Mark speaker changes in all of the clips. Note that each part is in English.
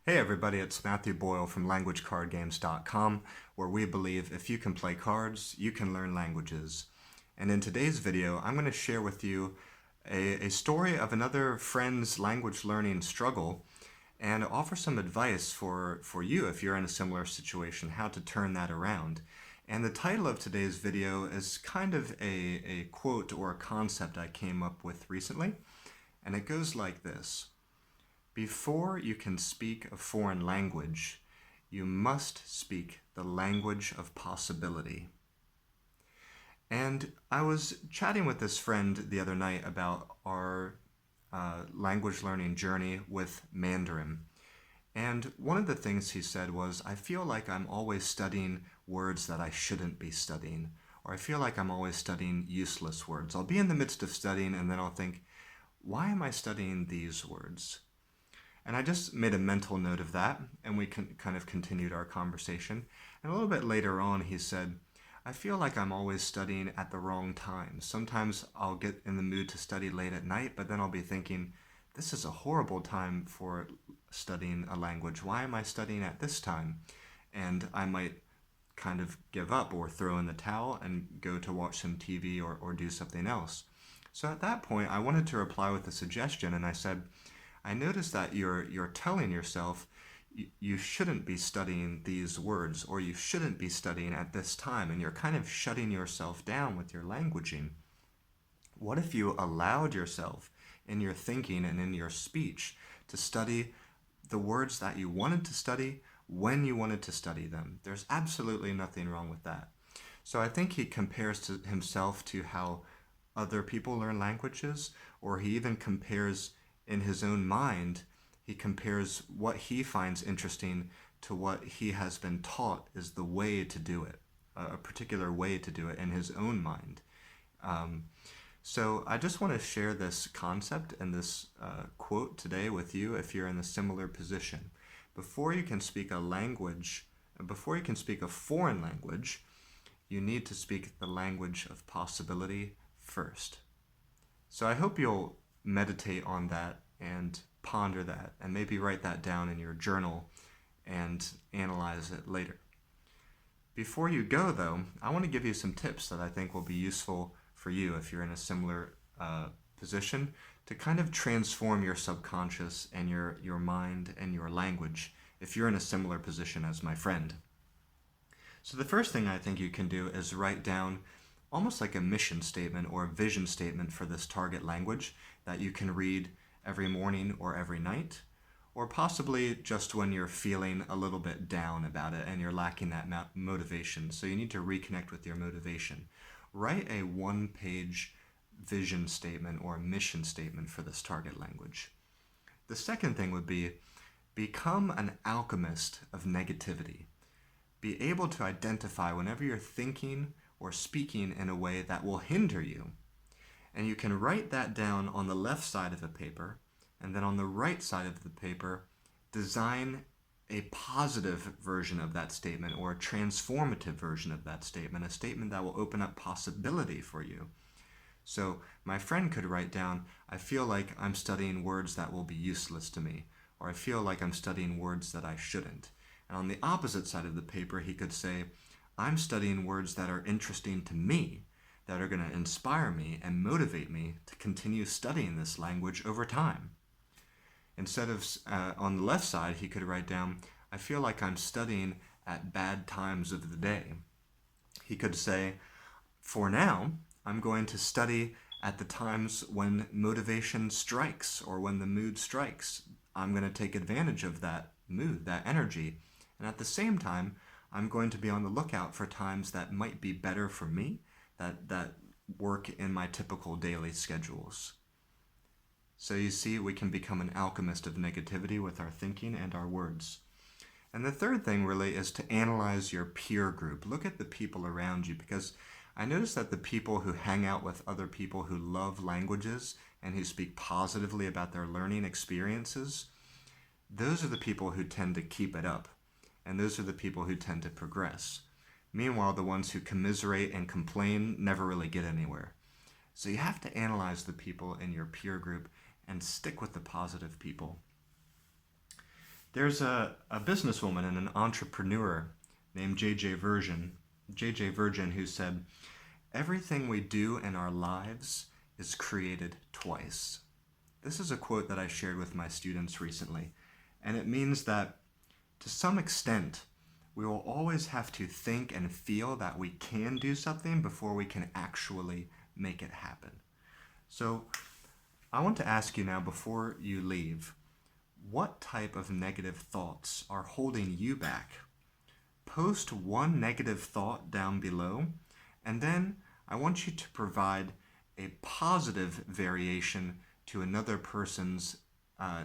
Speaker 1: Hey everybody, it's Matthew Boyle from LanguageCardGames.com, where we believe if you can play cards, you can learn languages. And in today's video, I'm going to share with you a story of another friend's language learning struggle and offer some advice for you if you're in a similar situation, how to turn that around. And the title of today's video is kind of a quote or a concept I came up with recently, and it goes like this. Before you can speak a foreign language, you must speak the language of possibility. And I was chatting with this friend the other night about our language learning journey with Mandarin. And one of the things he said was, I feel like I'm always studying words that I shouldn't be studying, or I feel like I'm always studying useless words. I'll be in the midst of studying and then I'll think, why am I studying these words? And I just made a mental note of that, and we kind of continued our conversation. And a little bit later on, he said, I feel like I'm always studying at the wrong time. Sometimes I'll get in the mood to study late at night, but then I'll be thinking, this is a horrible time for studying a language. Why am I studying at this time? And I might kind of give up or throw in the towel and go to watch some TV or do something else. So at that point, I wanted to reply with a suggestion, and I said, I noticed that you're telling yourself you shouldn't be studying these words, or you shouldn't be studying at this time, and you're kind of shutting yourself down with your languaging. What if you allowed yourself in your thinking and in your speech to study the words that you wanted to study when you wanted to study them? There's absolutely nothing wrong with that. So I think he compares to himself to how other people learn languages, or he even compares in his own mind, he compares what he finds interesting to what he has been taught is the way to do it, a particular way to do it in his own mind. So I just want to share this concept and this quote today with you if you're in a similar position. Before you can speak a language, before you can speak a foreign language, you need to speak the language of possibility first. So I hope you'll meditate on that and ponder that and maybe write that down in your journal and analyze it later. Before you go though, I want to give you some tips that I think will be useful for you if you're in a similar position to kind of transform your subconscious and your mind and your language if you're in a similar position as my friend. So the first thing I think you can do is write down almost like a mission statement or a vision statement for this target language that you can read every morning or every night, or possibly just when you're feeling a little bit down about it and you're lacking that motivation. So you need to reconnect with your motivation. Write a one-page vision statement or mission statement for this target language. The second thing would be become an alchemist of negativity. Be able to identify whenever you're thinking or speaking in a way that will hinder you. And you can write that down on the left side of the paper, and then on the right side of the paper, design a positive version of that statement or a transformative version of that statement, a statement that will open up possibility for you. So my friend could write down, I feel like I'm studying words that will be useless to me, or I feel like I'm studying words that I shouldn't. And on the opposite side of the paper, he could say, I'm studying words that are interesting to me, that are going to inspire me and motivate me to continue studying this language over time. Instead of, on the left side, he could write down, I feel like I'm studying at bad times of the day. He could say, for now, I'm going to study at the times when motivation strikes or when the mood strikes. I'm going to take advantage of that mood, that energy. And at the same time, I'm going to be on the lookout for times that might be better for me, that work in my typical daily schedules. So you see, we can become an alchemist of negativity with our thinking and our words. And the third thing really is to analyze your peer group. Look at the people around you, because I notice that the people who hang out with other people who love languages and who speak positively about their learning experiences, those are the people who tend to keep it up. And those are the people who tend to progress. Meanwhile, the ones who commiserate and complain never really get anywhere. So you have to analyze the people in your peer group and stick with the positive people. There's a businesswoman and an entrepreneur named J.J. Virgin, who said, "Everything we do in our lives is created twice." This is a quote that I shared with my students recently, and it means that to some extent, we will always have to think and feel that we can do something before we can actually make it happen. So I want to ask you now, before you leave, what type of negative thoughts are holding you back? Post one negative thought down below, and then I want you to provide a positive variation to another person's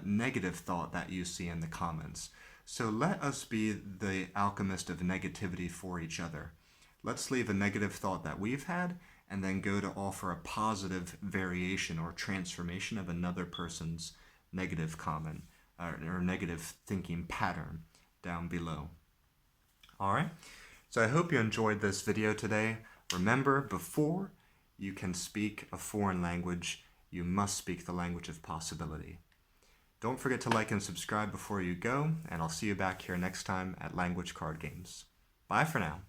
Speaker 1: negative thought that you see in the comments. So let us be the alchemist of negativity for each other. Let's leave a negative thought that we've had and then go to offer a positive variation or transformation of another person's negative comment or negative thinking pattern down below. All right, so I hope you enjoyed this video today. Remember, before you can speak a foreign language, you must speak the language of possibility. Don't forget to like and subscribe before you go, and I'll see you back here next time at Language Card Games. Bye for now.